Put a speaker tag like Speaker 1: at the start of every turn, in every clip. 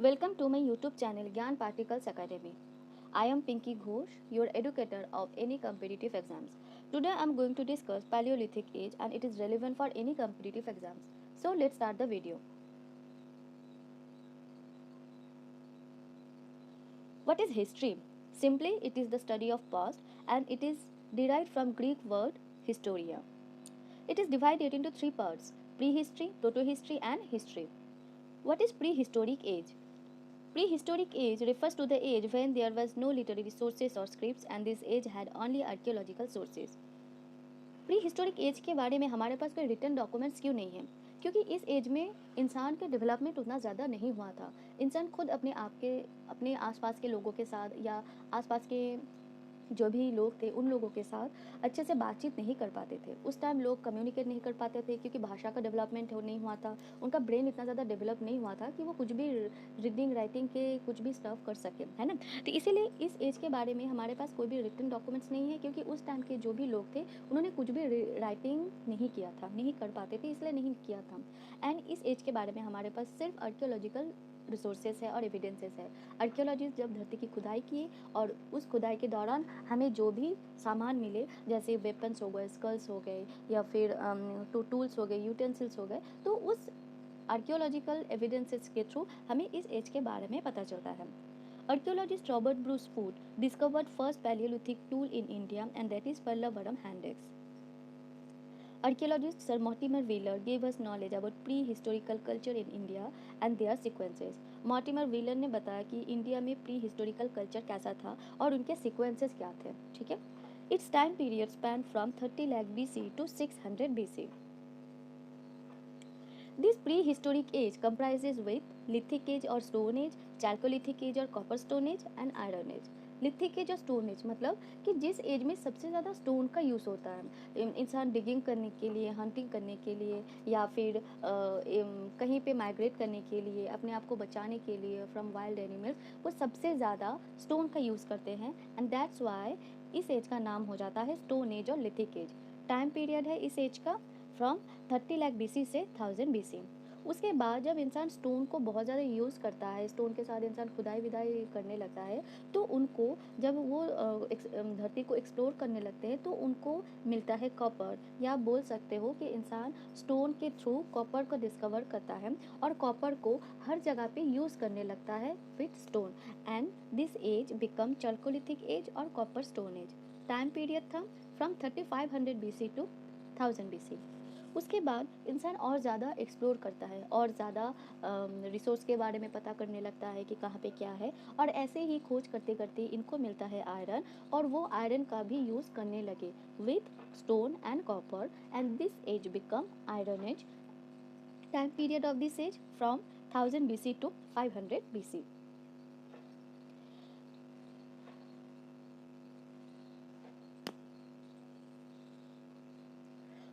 Speaker 1: Welcome to my YouTube channel Gyan Particles Academy. I am Pinky Ghosh, your educator of any competitive exams. Today I am going to discuss Paleolithic age and it is relevant for any competitive exams. So let's start the video. What is history? Simply it is the study of past and it is derived from Greek word historia. It is divided into three parts: prehistory, protohistory and history. What is prehistoric age? Prehistoric age refers to the age when there was no literary sources or scripts and this age had only archaeological sources. Prehistoric age के बारे में हमारे पास कोई written documents क्यों नहीं है? क्योंकि इस एज में इंसान के डेवलपमेंट उतना ज़्यादा नहीं हुआ था। इंसान खुद अपने आसपास के लोगों के साथ या आसपास के जो भी लोग थे उन लोगों के साथ अच्छे से बातचीत नहीं कर पाते थे। उस टाइम लोग कम्युनिकेट नहीं कर पाते थे क्योंकि भाषा का डेवलपमेंट नहीं हुआ था। उनका ब्रेन इतना ज़्यादा डेवलप नहीं हुआ था कि वो कुछ भी रीडिंग राइटिंग के कुछ भी स्टफ कर सके, है ना। तो इसीलिए इस एज के बारे में हमारे पास कोई भी रिटन डॉक्यूमेंट्स नहीं है क्योंकि उस टाइम के जो भी लोग थे उन्होंने कुछ भी राइटिंग नहीं किया था, नहीं कर पाते थे, इसलिए नहीं किया था। एंड इस एज के बारे में हमारे पास सिर्फ आर्कियोलॉजिकल रिसोर्सेज है और एविडेंसेस है। आर्कियोलॉजिस्ट जब धरती की खुदाई किए और उस खुदाई के दौरान हमें जो भी सामान मिले, जैसे वेपन्स हो गए, स्कल्स हो गए या फिर टूल्स हो गए, यूटेंसिल्स हो गए, तो उस आर्कियोलॉजिकल एविडेंसेस के थ्रू हमें इस एज के बारे में पता चलता है। Archaeologist Robert Bruce Foote discovered first Paleolithic tool in India and that is Pallavaram hand axe. Archaeologist Sir Mortimer Wheeler gave us knowledge about prehistorical culture in India and their sequences. Mortimer Wheeler ने बताया कि India में pre historical culture कैसा था और उनके sequences क्या थे, ठीक है। It's time period span from 30 lakh BC to 600 BC. This prehistoric age comprises with lithic age or stone age, chalcolithic age or copper stone age and iron age. Lithic age और stone age मतलब कि जिस as में सबसे ज़्यादा stone का use होता है, इंसान डिगिंग करने के लिए, हंटिंग करने के लिए या फिर कहीं पे माइग्रेट करने के लिए, अपने आप को बचाने के लिए फ्रॉम वाइल्ड एनिमल्स, वो सबसे ज़्यादा स्टोन का यूज़ करते हैं एंड दैट्स वाई इस एज का नाम हो जाता है स्टोन एज और लिथिक एज। टाइम पीरियड है इस एज का फ्रॉम 30 लाख BC से 1000 BC। उसके बाद जब इंसान स्टोन को बहुत ज़्यादा यूज़ करता है, स्टोन के साथ इंसान खुदाई विदाई करने लगता है, तो उनको जब वो धरती को एक्सप्लोर करने लगते हैं तो उनको मिलता है कॉपर, या आप बोल सकते हो कि इंसान स्टोन के थ्रू कॉपर को डिस्कवर करता है और कॉपर को हर जगह पे यूज़ करने लगता है with stone and this age become chalcolithic age और copper stone age. Time period था फ्रॉम 3500 BC टू 1000 BC। उसके बाद इंसान और ज़्यादा एक्सप्लोर करता है और ज़्यादा रिसोर्स के बारे में पता करने लगता है कि कहाँ पे क्या है, और ऐसे ही खोज करते करते इनको मिलता है आयरन और वो आयरन का भी यूज़ करने लगे with stone and copper and this age become iron age. Time period of this age from 1000 BC to 500 BC।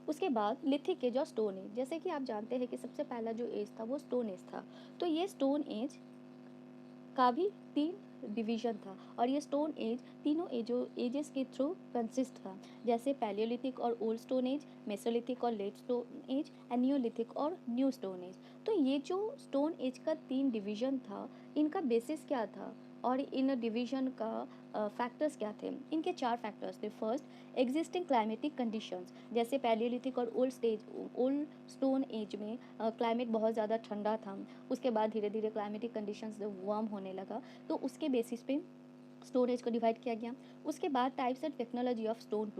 Speaker 1: उसके बाद लिथिक एज और स्टोन एज। जैसे कि आप जानते हैं कि सबसे पहला जो एज था वो स्टोन एज था, तो ये स्टोन एज का भी 3 डिवीजन था और ये स्टोन एज तीनों एजेस के थ्रू कंसिस्ट था, जैसे पैलियोलिथिक और ओल्ड स्टोन एज, मेसोलिथिक और late stone age and neolithic और न्यू स्टोन एज। तो ये जो स्टोन एज का 3 डिवीजन था, इनका बेसिस क्या था और इन डिवीजन का फैक्टर्स क्या थे? इनके 4 फैक्टर्स थे। फर्स्ट, एग्जिस्टिंग क्लाइमेटिक कंडीशंस, जैसे पैलियोलिथिक और ओल्ड स्टोन एज में क्लाइमेट बहुत ज़्यादा ठंडा था। उसके बाद धीरे धीरे क्लाइमेटिक कंडीशंस वार्म होने लगा, तो उसके बेसिस पे स्टोन एज को डिवाइड किया गया। उसके बाद types and technology of stone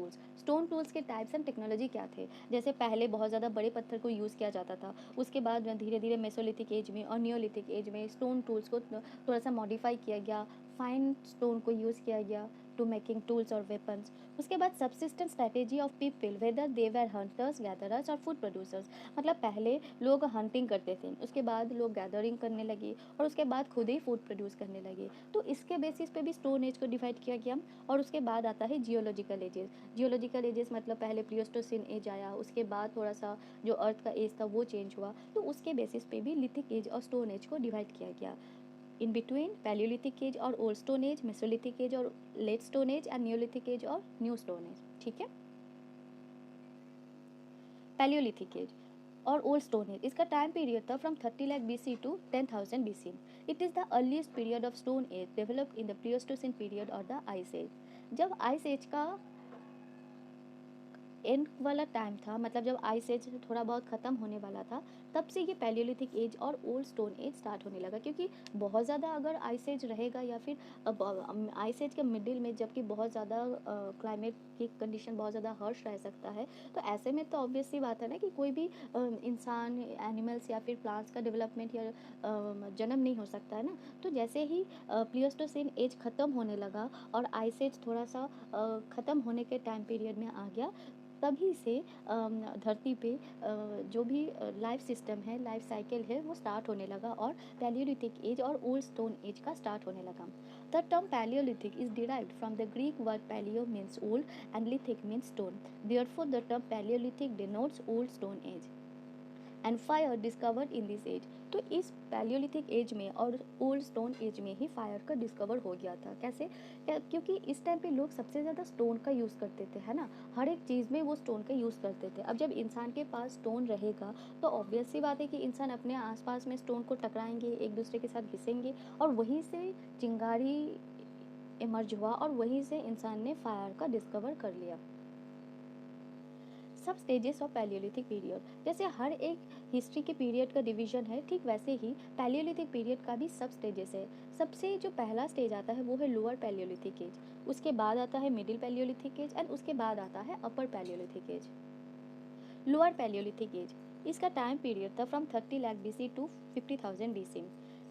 Speaker 1: tools के टाइप्स एंड टेक्नोलॉजी क्या थे? जैसे पहले बहुत ज़्यादा बड़े पत्थर को यूज़ किया जाता था, उसके बाद धीरे धीरे मेसोलिथिक एज में और नियोलिथिक एज में स्टोन टूल्स को थोड़ा सा मॉडिफाई किया गया, फाइन स्टोन को यूज़ किया गया टू मेकिंग टूल्स और वेपन्स। उसके बाद subsistence strategy of people, whether they were hunters, gatherers और फूड प्रोड्यूसर्स, मतलब पहले लोग हंटिंग करते थे, उसके बाद लोग गैदरिंग करने लगे और उसके बाद खुद ही फूड प्रोड्यूस करने लगे, तो इसके बेसिस पे भी स्टोन एज को डिवाइड किया गया। और उसके बाद आता है जियोलॉजिकल एजेस। जियोलॉजिकल एजेस मतलब पहले प्लियोस्टोसिन एज आया, उसके बाद थोड़ा सा जो अर्थ का एज था वो चेंज हुआ, तो उसके बेसिस पे भी लिथिक एज और स्टोन एज को डिवाइड किया गया। इन बिटवीन पैलियोलिथिक एज और old stone age, mesolithic age और late stone age and neolithic age और न्यू स्टोन एज, ठीक है। पैलियोलिथिक एज और ओल्ड स्टोन एज, इसका टाइम पीरियड था from 30 lakh BC to 10,000 BC। It is the earliest period of stone age developed in the pleistocene period और the ice as. जब ice as का and वाला time था, मतलब जब आइस एज थोड़ा बहुत ख़त्म होने वाला था, तब से ये पैलियोलिथिक एज और ओल्ड स्टोन एज स्टार्ट होने लगा। क्योंकि बहुत ज़्यादा अगर आइस एज रहेगा या फिर आइस एज के मिडिल में जबकि बहुत ज़्यादा क्लाइमेट की कंडीशन बहुत ज़्यादा हर्श रह सकता है, तो ऐसे में तो ऑब्वियस सी बात है ना कि कोई भी इंसान, एनिमल्स या फिर प्लांट्स का डेवलपमेंट या जन्म नहीं हो सकता है ना। तो जैसे ही प्लियोस्टोसिन एज ख़त्म होने लगा और आइस एज थोड़ा सा ख़त्म होने के टाइम पीरियड में आ गया, तभी से धरती पे जो भी लाइफ सिस्टम है, लाइफ साइकिल है, वो स्टार्ट होने लगा और पैलियोलिथिक एज और ओल्ड स्टोन एज का स्टार्ट होने लगा। The term paleolithic is derived from the Greek word paleo means old and lithic means stone, therefore the term paleolithic denotes old stone age and fire discovered in this age. तो इस Palaeolithic age में और old stone as में ही fire का discover हो गया था। कैसे? क्योंकि इस टाइम पे लोग सबसे ज़्यादा स्टोन का यूज़ करते थे, है ना, हर एक चीज़ में वो स्टोन का यूज़ करते थे। अब जब इंसान के पास स्टोन रहेगा तो ऑब्वियस सी बात है कि इंसान अपने आसपास में स्टोन को टकराएंगे, एक दूसरे के साथ घिसेंगे और वहीं से चिंगारी इमर्ज हुआ और वहीं से इंसान ने फायर का डिस्कवर कर लिया। सब स्टेजेस ऑफ पैलियोलिथिक पीरियड, जैसे हर एक हिस्ट्री के पीरियड का डिवीजन है, ठीक वैसे ही पैलियोलिथिक पीरियड का भी सब स्टेजेस है। सबसे जो पहला स्टेज आता है वो है लोअर पैलियोलिथिक एज, उसके बाद आता है मिडिल पैलियोलिथिक एज एंड उसके बाद आता है upper Palaeolithic age. Lower paleolithic age, इसका टाइम पीरियड था from 30 lakh BC to 50,000 BC।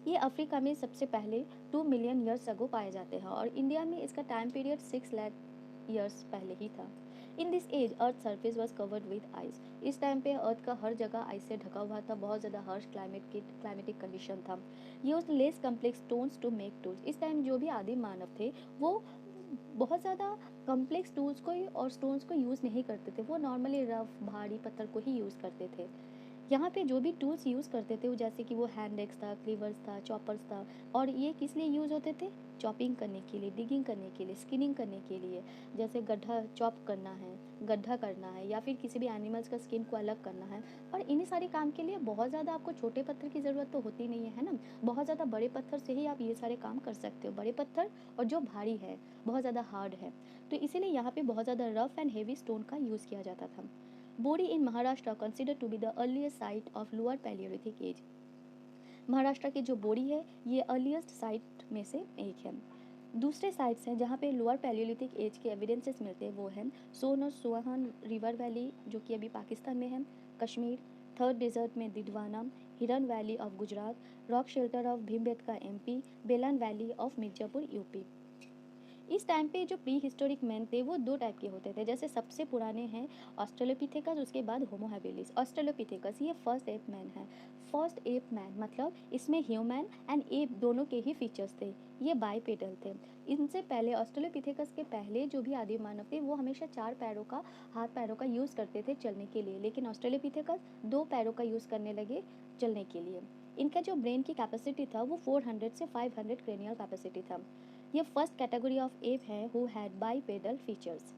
Speaker 1: ये अफ्रीका में सबसे पहले 2 मिलियन ईयर्स अगो पाए जाते हैं और इंडिया में इसका टाइम पीरियड 6 लाख ईयर्स पहले ही था। In this age earth surface was covered with ice. इस टाइम पे अर्थ का हर जगह आइस से ढका हुआ था, बहुत ज़्यादा हर्ष क्लाइमेटिक कंडीशन था। Use less complex stones to make tools. इस टाइम जो भी आदिम मानव थे वो बहुत ज़्यादा कम्प्लेक्स टूल्स को और स्टोन्स को यूज़ नहीं करते थे, वो नॉर्मली रफ भारी पत्थर को ही यूज़ करते थे। यहाँ पे जो भी टूल्स यूज़ करते थे वो जैसे कि वो हैंड एक्स था, क्लीवर्स था, चॉपर्स था, और ये किस लिए यूज़ होते थे? चॉपिंग करने के लिए, डिगिंग करने के लिए, स्किनिंग करने के लिए, जैसे गड्ढा चॉप करना है, गड्ढा करना है या फिर किसी भी एनिमल्स का स्किन को अलग करना है। और इन्हीं सारे काम के लिए बहुत ज़्यादा आपको छोटे पत्थर की ज़रूरत तो होती नहीं है ना, बहुत ज़्यादा बड़े पत्थर से ही आप ये सारे काम कर सकते हो, बड़े पत्थर और जो भारी है, बहुत ज़्यादा हार्ड है। तो इसीलिए यहाँ पे बहुत ज़्यादा रफ एंड हेवी स्टोन का यूज़ किया जाता था। बोरी इन Maharashtra considered to be the earliest site of lower Paleolithic age। Maharashtra की जो बोरी है ये अर्लीस्ट साइट में से एक है। दूसरे साइट्स हैं जहाँ पे लोअर पैलियोलिथिक एज के एविडेंसेस मिलते हैं, वो हैं सोन और सुहान रिवर वैली जो कि अभी पाकिस्तान में है, कश्मीर, थर्ड डेजर्ट में दिडवाना, हिरन valley of Gujarat, rock shelter of Bhimbetka MP, बेलन वैली ऑफ मिर्जापुर UP। इस टाइम पे जो प्री हिस्टोरिक मैन थे वो दो टाइप के होते थे। जैसे सबसे पुराने हैं ऑस्ट्रेलोपिथेकस, उसके बाद होमो हैबिलिस। ऑस्ट्रेलोपिथेकस ये फर्स्ट एप मैन है। फर्स्ट एप मैन मतलब इसमें ह्यूमन एंड एप दोनों के ही फीचर्स थे। ये बाइपेडल थे। इनसे पहले ऑस्ट्रेलोपिथेकस के पहले जो भी आदिम मानव थे वो हमेशा चार पैरों का, हाथ पैरों का यूज़ करते थे चलने के लिए, लेकिन ऑस्ट्रेलोपिथेकस दो पैरों का यूज़ करने लगे चलने के लिए। इनका जो ब्रेन की कैपेसिटी था वो 400 से 500 क्रेनियल कैपेसिटी था। ये फर्स्ट कैटेगरी ऑफ एप है हु हैड बाइपेडल फीचर्स।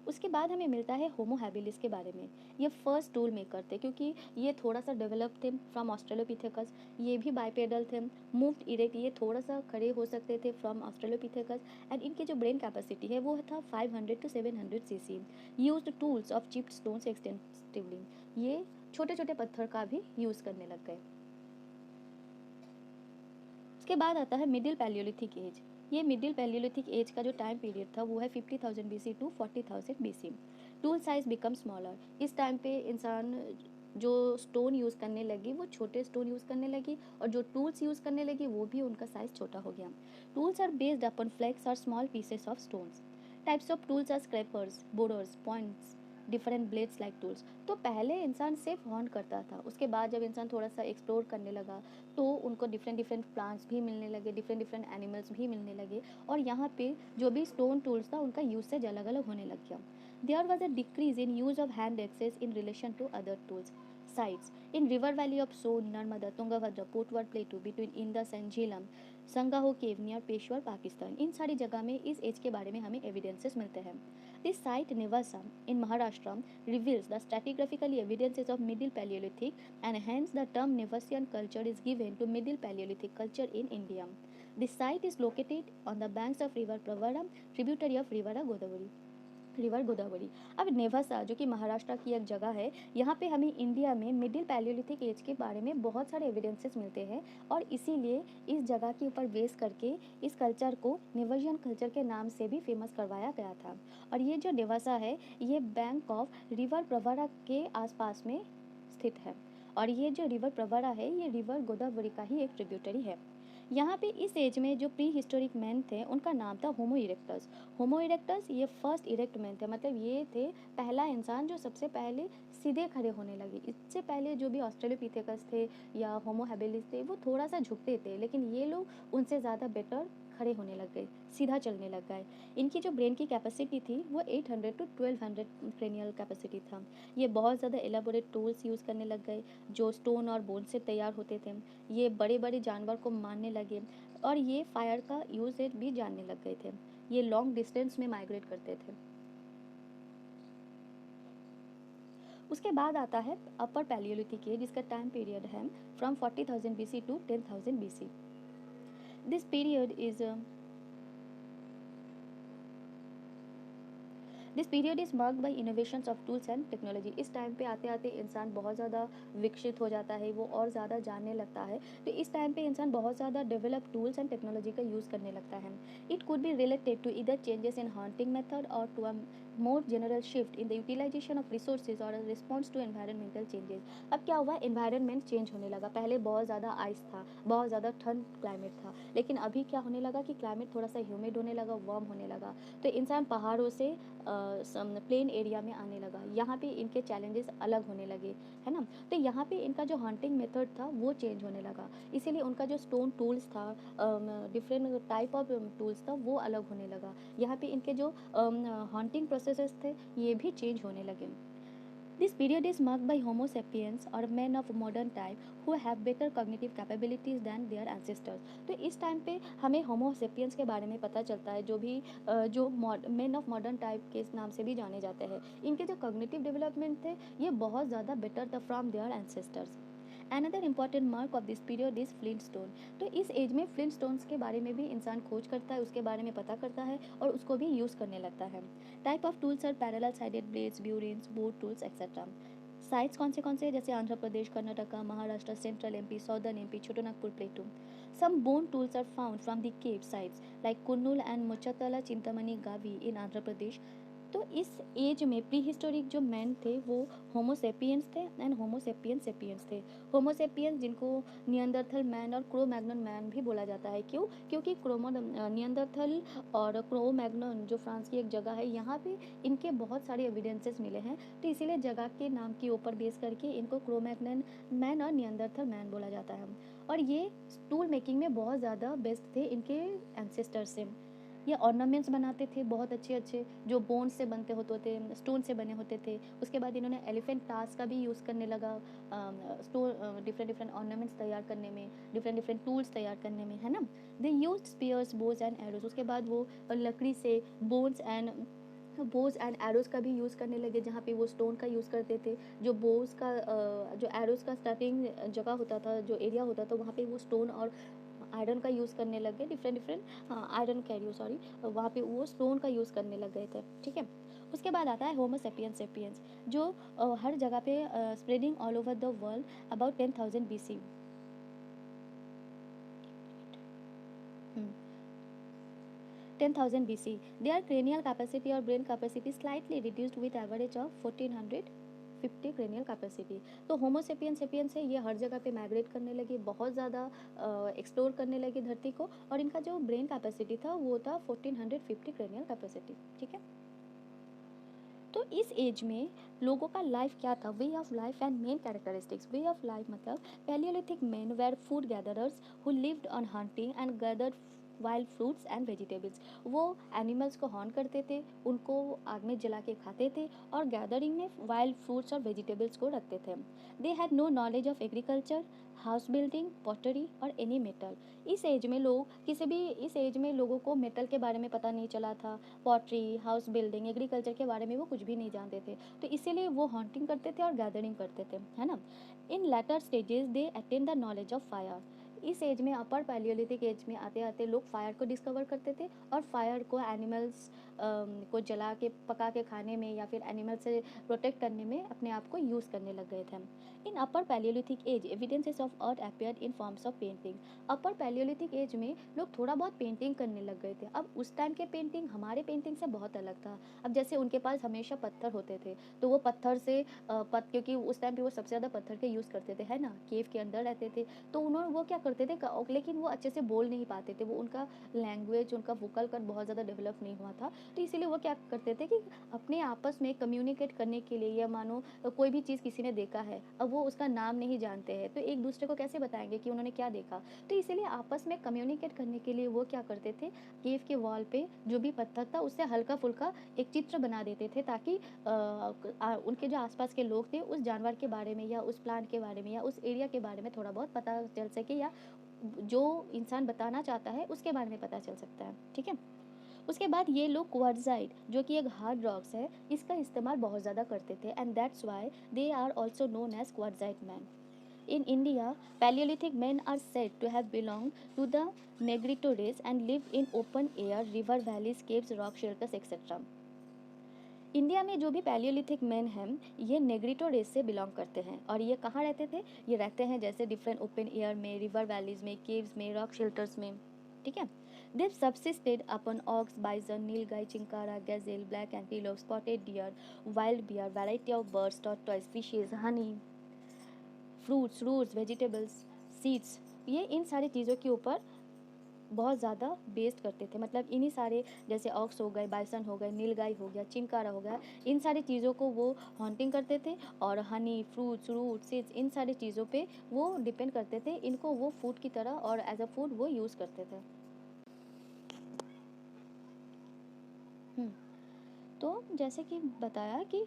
Speaker 1: उसके बाद हमें मिलता है होमो हैबिलिस के बारे में। ये फर्स्ट टूल मेकर थे क्योंकि ये थोड़ा सा डेवलप थे फ्रॉम ऑस्ट्रेलोपिथेकस। ये भी बाइपेडल थे, मूव्ड इरेक्ट, ये थोड़ा सा खड़े हो सकते थे फ्रॉम ऑस्ट्रेलोपिथेकस। एंड इनकी जो ब्रेन कैपेसिटी है वो था 500 to 700 cc। Used tools of chipped stones extensively. ये छोटे छोटे पत्थर का भी यूज़ करने लग गए। उसके बाद आता है मिडिल पैलियोलिथिक एज। ये मिडिल पैलियोलिथिक एज का जो टाइम पीरियड था वो है 50,000 BC to 40,000 BC। Tool size become smaller. इस टाइम पे इंसान जो स्टोन यूज़ करने लगी वो छोटे स्टोन यूज़ करने लगी और जो टूल्स यूज़ करने लगी वो भी उनका साइज छोटा हो गया। Tools are based upon flakes और small pieces of stones. Types of tools are scrapers, borers, points, different blades like tools. तो पहले इंसान सिर्फ हॉर्न करता था, उसके बाद जब इंसान थोड़ा सा एक्सप्लोर करने लगा तो उनको डिफरेंट डिफरेंट प्लांट्स भी मिलने लगे, डिफरेंट डिफरेंट एनिमल्स भी मिलने लगे और यहाँ पे जो भी स्टोन टूल्स था उनका यूसेज अलग अलग होने लग गया। There was a decrease in use of hand axes in relation to other tools. Sites in river valley of Son, Narmada, Tungabhadra, Potwar plateau between Indus and Jhelum, Sanghao cave near Peshawar, Pakistan. इन सारी जगह में इस एज के बारे में हमें एविडेंसेस मिलते हैं। This site Nevasa in Maharashtra reveals the stratigraphical evidences of Middle Paleolithic, and hence the term Nevasian culture is given to Middle Paleolithic culture in India. This site is located on the banks of river Pravara, tributary of river Godavari. अब नेवासा जो कि महाराष्ट्र की एक जगह है, यहाँ पे हमें इंडिया में मिडिल पैलियोलिथिक एज के बारे में बहुत सारे एविडेंसेस मिलते हैं, और इसीलिए इस जगह के ऊपर बेस करके इस कल्चर को नेवासियन कल्चर के नाम से भी फेमस करवाया गया था। और ये जो नेवासा है ये बैंक ऑफ रिवर प्रवरा के आसपास में स्थित है, और ये जो रिवर प्रवरा है ये रिवर गोदावरी का ही एक ट्रिब्यूटरी है। यहाँ पे इस एज में जो प्री हिस्टोरिक मैन थे उनका नाम था होमो इरेक्टस। होमो इरेक्टस ये फर्स्ट इरेक्ट मैन थे, मतलब ये थे पहला इंसान जो सबसे पहले सीधे खड़े होने लगे। इससे पहले जो भी ऑस्ट्रेलोपिथेकस थे या होमो हैबिलिस थे वो थोड़ा सा झुकते थे, लेकिन ये लोग उनसे ज़्यादा बेटर खड़े होने लग गए, सीधा चलने लग गए। इनकी जो ब्रेन की कैपेसिटी थी वो 800 to 1200 क्रेनियल कैपेसिटी था। ये बहुत ज़्यादा एलाबोरेट टूल्स यूज़ करने लग गए जो स्टोन और बोन से तैयार होते थे। ये बड़े बड़े जानवर को मारने लगे, और ये फायर का यूजेज भी जानने लग गए थे। ये लॉन्ग डिस्टेंस में माइग्रेट करते थे। उसके बाद आता है अपर पैलियोलिथिक एज, जिसका टाइम पीरियड है from 40,000 BC to 10,000 BC। This period is this period is marked by innovations of tools and technology. इस टाइम पे आते आते इंसान बहुत ज़्यादा विकसित हो जाता है, वो और ज़्यादा जानने लगता है। तो इस टाइम पे इंसान बहुत ज़्यादा डेवलप टूल्स एंड टेक्नोलॉजी का यूज़ करने लगता है। It could be related to either changes in hunting method और to a more general shift in the utilisation of resources और रिस्पॉन्स टू एनवायरमेंटल चेंजेस। अब क्या हुआ, एनवायरनमेंट चेंज होने लगा। पहले बहुत ज़्यादा आइस था, बहुत ज़्यादा ठंड क्लाइमेट था, लेकिन अभी क्या होने लगा कि क्लाइमेट थोड़ा सा ह्यूमिड होने लगा, वार्म होने लगा। तो इंसान पहाड़ों से प्लेन एरिया में आने लगा। यहाँ पे इनके चैलेंजेस अलग होने लगे, है ना। तो यहाँ पे इनका जो हंटिंग मेथड था वो चेंज होने लगा, इसीलिए उनका जो स्टोन टूल्स था, डिफरेंट टाइप ऑफ टूल्स था वो अलग होने लगा। यहाँ पे इनके जो हंटिंग प्रोसेसेस थे ये भी चेंज होने लगे। This period is marked by Homo sapiens or men of modern type who have better cognitive capabilities than their ancestors। तो इस टाइम पे हमें होमो सेपियंस के बारे में पता चलता है, जो भी जो मेन ऑफ मॉडर्न टाइप के नाम से भी जाने जाते हैं। इनके जो कॉग्निटिव डेवलपमेंट थे ये बहुत ज़्यादा बेटर था from their ancestors. Another important mark of this period is flint stone. तो इस एज में फ्लिंट स्टोन्स के बारे में भी इंसान खोज करता है, उसके बारे में पता करता है और उसको भी यूज़ करने लगता है। Type of tools are parallel sided blades, burins, bone tools etcetera. Sites कौन से हैं, जैसे Andhra Pradesh, Karnataka, Maharashtra, central MP, southern MP, Chhotanagpur plateau. Some bone tools are found from the cave sites like Kurnool and Muchchatla Chintamani Gavi in Andhra Pradesh. तो इस एज में प्री हिस्टोरिक जो man थे वो होमोसेपियंस थे एंड होमोसेपियंस थे। होमोसेपियंस जिनको नियंदरथल मैन और क्रो मैग्नन मैन भी बोला जाता है। क्यों? क्योंकि नियंदरथल और क्रो मैग्नन जो फ्रांस की एक जगह है, यहाँ पे इनके बहुत सारे एविडेंसेस मिले हैं, तो इसीलिए जगह के नाम के ऊपर बेस करके इनको क्रो मैग्नन मैन और नियंदरथल मैन बोला जाता है। और ये टूल मेकिंग में बहुत ज़्यादा बेस्ट थे इनके एंसेस्टर से। ये ऑर्नामेंट्स बनाते थे बहुत अच्छे अच्छे, जो बोन से बनते होते थे, स्टोन से बने होते थे। उसके बाद इन्होंने एलिफेंट टास्क का भी यूज़ करने लगा स्टोन डिफरेंट डिफरेंट ऑर्नामेंट्स तैयार करने में, डिफरेंट डिफरेंट टूल्स तैयार करने में, है ना। They use spears, bows and arrows. उसके बाद वो लकड़ी से बोज एंड एरोज का भी यूज़ करने लगे, जहाँ पे वो स्टोन का यूज़ करते थे। जो बोज का जो एरोज का स्टार्टिंग जगह होता था, जो एरिया होता था, वहाँ पे वो स्टोन और आयरन का यूज़ करने लग गए। Different different iron Cairo sorry, वहाँ पे वो स्टोन का यूज़ करने लग गए थे, ठीक है। उसके बाद आता है होमो सेपियंस जो हर जगह पे spreading all over the world about 10,000 BC। 10,000 BC। Their cranial capacity और brain capacity slightly reduced with average of 1450 cranial capacity। तो होमो सेपियंस है, ये हर जगह पे माइग्रेट करने लगे, बहुत ज़्यादा एक्सप्लोर करने लगे धरती को, और इनका जो ब्रेन कैपेसिटी था वो था 1450 क्रेनियल कैपेसिटी, ठीक है। तो इस एज में लोगों का लाइफ क्या था, way of life and main characteristics. Way of life मतलब palaeolithic man were food gatherers who lived on hunting and gathered wild fruits and vegetables. वो एनिमल्स को हॉर्न करते थे, उनको आग में जला के खाते थे, और गैदरिंग में वाइल्ड फ्रूट्स और वेजिटेबल्स को रखते थे। They had no knowledge of agriculture, house building, pottery और एनी मेटल। इस एज में लोगों को मेटल के बारे में पता नहीं चला था, पॉटरी, हाउस बिल्डिंग, एग्रीकल्चर के बारे में वो कुछ भी नहीं जानते थे, तो इसीलिए वो हॉन्टिंग करते थे और गैदरिंग करते थे, है ना। In later stages they attain the knowledge of fire. इस एज में, अपर पैलियोलिथिक एज में आते आते लोग फायर को डिस्कवर करते थे और फायर को एनिमल्स को जला के पका के खाने में या फिर एनिमल से प्रोटेक्ट करने में अपने आप को यूज़ करने लग गए थे। In upper Palaeolithic age evidences of art appeared in forms of painting. Upper Palaeolithic age में लोग थोड़ा बहुत पेंटिंग करने लग गए थे। अब उस टाइम के पेंटिंग हमारे पेंटिंग से बहुत अलग था। अब जैसे उनके पास हमेशा पत्थर होते थे, तो वो पत्थर से क्योंकि उस टाइम पे वो सबसे ज़्यादा पत्थर के यूज़ करते थे, है ना, केव के अंदर रहते थे, तो उन्होंने वो क्या करते थे, लेकिन वो अच्छे से बोल नहीं पाते थे, वो उनका लैंग्वेज, उनका वोकल कट बहुत ज़्यादा डेवलप नहीं हुआ था, तो इसीलिए वो क्या करते थे कि अपने आपस में कम्युनिकेट करने के लिए, या मानो कोई भी चीज़ किसी ने देखा है, अब वो उसका नाम नहीं जानते हैं, तो एक दूसरे को कैसे बताएंगे कि उन्होंने क्या देखा, तो इसीलिए आपस में कम्युनिकेट करने के लिए वो क्या करते थे, केव के वॉल पे जो भी पत्थर था उससे हल्का फुल्का एक चित्र बना देते थे, ताकि उनके जो आसपास के लोग थे उस जानवर के बारे में या उस प्लांट के बारे में या उस एरिया के बारे में थोड़ा बहुत पता चल सके, या जो इंसान बताना चाहता है उसके बारे में पता चल सकता है, ठीक है। उसके बाद ये लोग क्वार्टजाइट, जो कि एक हार्ड रॉक्स है, इसका इस्तेमाल बहुत ज़्यादा करते थे, and that's why they are also known as quartzite man. In India, Paleolithic men are said to have belonged to the Negrito race and lived in open air, river valleys, caves, rock shelters, etc. India में जो भी Palaeolithic man हैं, ये Negrito race से belong करते हैं, और ये कहाँ रहते थे, ये रहते हैं जैसे डिफरेंट ओपन एयर में, रिवर वैलीज में, केव्स में, रॉक शेल्टर्स में, ठीक है। They subsisted upon ox, bison, nilgai, chinkara, gazelle, black antelope, spotted deer, wild bear, variety of birds, tortoise, fishes, honey, fruits, roots, vegetables, seeds, ये इन सारी चीज़ों के ऊपर बहुत ज़्यादा बेस्ड करते थे। मतलब इन्हीं सारे, जैसे ऑक्स हो गए, बाइसन हो गए, नीलगाय हो गया, चिंकारा हो गया, इन सारी चीज़ों को वो हॉन्टिंग करते थे, और हनी, फ्रूट्स, रूट, सीड्स, इन सारी चीज़ों पे वो डिपेंड करते थे, इनको वो फूड की तरह और एज अ फूड वो यूज़ करते थे। तो जैसे कि बताया कि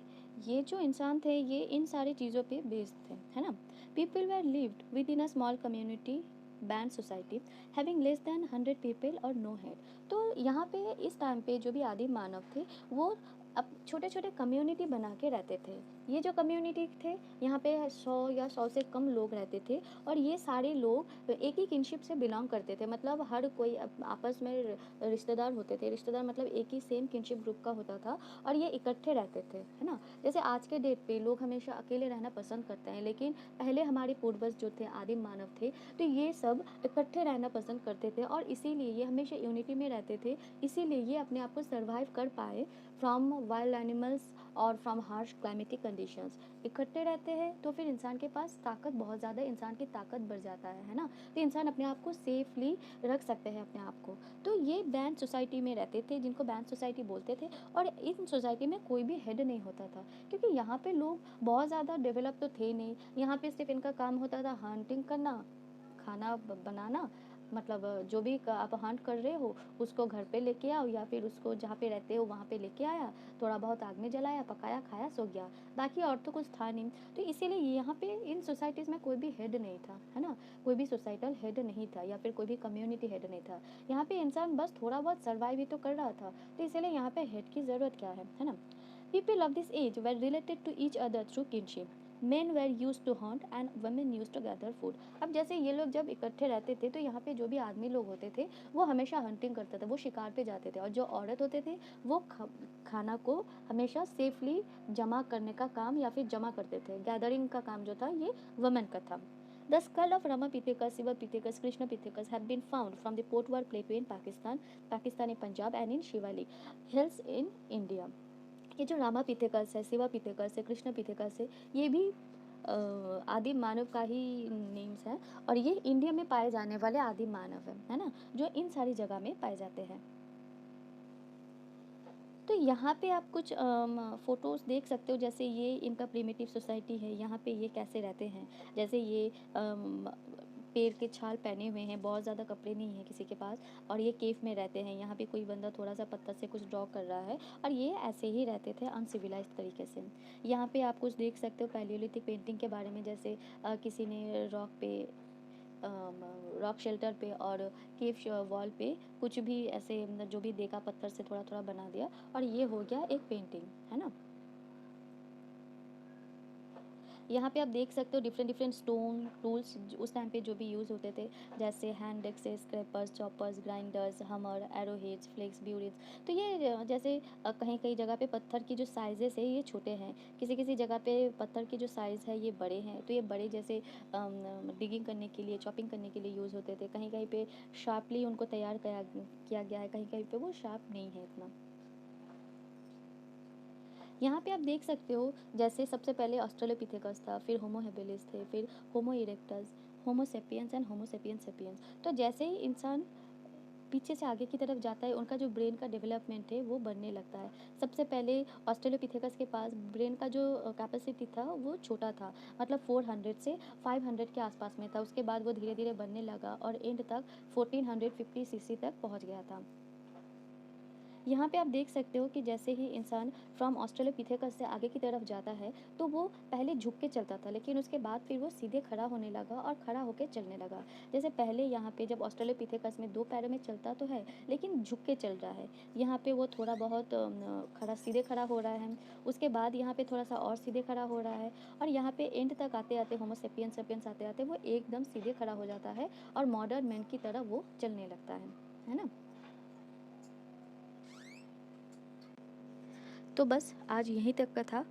Speaker 1: ये जो इंसान थे ये इन सारी चीज़ों पे बेस्ड थे, है ना। People were lived with in a small community band society having less than 100 people और नो हेड। तो यहाँ पे इस टाइम पे जो भी आदिम मानव थे वो अब छोटे छोटे कम्युनिटी बना के रहते थे। ये जो कम्युनिटी थे यहाँ पे 100 या 100 से कम लोग रहते थे, और ये सारे लोग एक ही किनशिप से बिलोंग करते थे। मतलब हर कोई आपस में रिश्तेदार होते थे, रिश्तेदार मतलब एक ही सेम किनशिप ग्रुप का होता था, और ये इकट्ठे रहते थे, है ना। जैसे आज के डेट पे लोग हमेशा अकेले रहना पसंद करते हैं, लेकिन पहले हमारे पूर्वज जो थे, आदिम मानव थे, तो ये सब इकट्ठे रहना पसंद करते थे, और इसीलिए ये हमेशा यूनिटी में रहते थे, इसीलिए ये अपने आप को सर्वाइव कर पाए फ्रॉम वाइल्ड एनिमल्स और फ्रॉम हार्श क्लाइमेटिक कंडीशंस। इकट्ठे रहते हैं तो फिर इंसान के पास ताकत बहुत ज़्यादा, इंसान की ताकत बढ़ जाता है ना, तो इंसान अपने आप को सेफली रख सकते हैं अपने आप को। तो ये बैंड सोसाइटी में रहते थे, जिनको बैंड सोसाइटी बोलते थे, और इन सोसाइटी में कोई भी हेड नहीं होता था, क्योंकि यहाँ पे लोग बहुत ज़्यादा डेवलप तो थे नहीं। यहाँ पे सिर्फ इनका काम होता था हंटिंग करना, खाना बनाना, मतलब जो भी आप हंट कर रहे हो उसको घर पे लेके आओ, या फिर उसको जहाँ पे रहते हो वहाँ पे लेके आया, थोड़ा बहुत आग में जलाया, पकाया, खाया, सो गया, बाकी और तो कुछ था नहीं। तो इसीलिए यहाँ पे इन सोसाइटीज़ में कोई भी हेड नहीं था, है ना, कोई भी सोसाइटल हेड नहीं था, या फिर कोई भी कम्युनिटी हेड नहीं था। यहाँ पे इंसान बस थोड़ा बहुत सर्वाइव ही तो कर रहा था, तो इसीलिए यहाँ पे हेड की ज़रूरत क्या है ना। People of this age were related to each other through kinship. Men were use to hunt and women use to gather food. अब जैसे ये लोग जब इकट्ठे रहते थे तो यहाँ पे जो भी आदमी लोग होते थे वो हमेशा हंटिंग करते थे, वो शिकार पे जाते थे, और जो औरत होते थे वो खाना को हमेशा सेफली जमा करने का काम या फिर जमा करते थे। गैदरिंग का काम जो था ये वुमेन का था। The skull of Ramapithecus, Sivapithecus, Krishnapithecus have been found from the Potwar Plateau in Pakistan, Pakistan in Punjab and in Shivalik hills in India। ये जो रामापिथेकस है, शिवापिथेकस है, कृष्णपिथेकस है, ये भी आदिम मानव का ही नेम्स हैं, और ये इंडिया में पाए जाने वाले आदिम मानव है ना, जो इन सारी जगह में पाए जाते हैं। तो यहाँ पे आप कुछ फ़ोटोज़ देख सकते हो, जैसे ये इनका प्रिमिटिव सोसाइटी है, यहाँ पे ये कैसे रहते हैं। जैसे ये पेड़ के छाल पहने हुए हैं, बहुत ज़्यादा कपड़े नहीं हैं किसी के पास, और ये केव में रहते हैं। यहाँ पे कोई बंदा थोड़ा सा पत्थर से कुछ ड्रॉ कर रहा है, और ये ऐसे ही रहते थे अनसिविलाइज्ड तरीके से। यहाँ पे आप कुछ देख सकते हो पैलियोलिथिक पेंटिंग के बारे में, जैसे किसी ने रॉक पे रॉक शेल्टर पे और केव वॉल पे कुछ भी ऐसे जो भी देखा पत्थर से थोड़ा थोड़ा बना दिया और ये हो गया एक पेंटिंग, है ना। यहाँ पे आप देख सकते हो डिफरेंट डिफरेंट स्टोन टूल्स उस टाइम पे जो भी यूज़ होते थे, जैसे hand axes, scrapers, choppers, grinders, hammer, arrow heads, flakes, burins. तो ये जैसे कहीं कहीं जगह पे पत्थर की जो साइजेस है ये छोटे हैं, किसी किसी जगह पे पत्थर की जो साइज़ है ये बड़े हैं। तो ये बड़े जैसे डिगिंग करने के लिए, चॉपिंग करने के लिए यूज़ होते थे। कहीं कहीं पे शार्पली उनको तैयार किया गया है, कहीं कहीं पे वो शार्प नहीं है इतना। यहाँ पे आप देख सकते हो जैसे सबसे पहले ऑस्ट्रेलोपिथेकस था, फिर होमो हेबिलिस थे, फिर homo erectus, homo sapiens and homo sapiens sapiens. तो जैसे ही इंसान पीछे से आगे की तरफ जाता है उनका जो ब्रेन का डेवलपमेंट है वो बढ़ने लगता है। सबसे पहले ऑस्ट्रेलोपिथेकस के पास ब्रेन का जो कैपेसिटी था वो छोटा था, मतलब 400 से 500 के आसपास में था। उसके बाद वो धीरे धीरे बढ़ने लगा और एंड तक 1450 सीसी तक पहुंच गया था। यहाँ पे आप देख सकते हो कि जैसे ही इंसान फ्रॉम ऑस्ट्रेलोपिथेकस से आगे की तरफ जाता है तो वो पहले झुक के चलता था, लेकिन उसके बाद फिर वो सीधे खड़ा होने लगा और खड़ा होकर चलने लगा। जैसे पहले यहाँ पे जब ऑस्ट्रेलोपिथेकस में दो पैरों में चलता तो है लेकिन झुक के चल रहा है, यहाँ पे वो थोड़ा बहुत खड़ा सीधे खड़ा हो रहा है। उसके बाद यहाँ पे थोड़ा सा और सीधे खड़ा हो रहा है और यहाँ पे एंड तक आते आते होमोसेपियंस सेपियंस आते आते वो एकदम सीधे खड़ा हो जाता है और मॉडर्न मैन की तरह वो चलने लगता है ना। तो बस आज यहीं तक का था।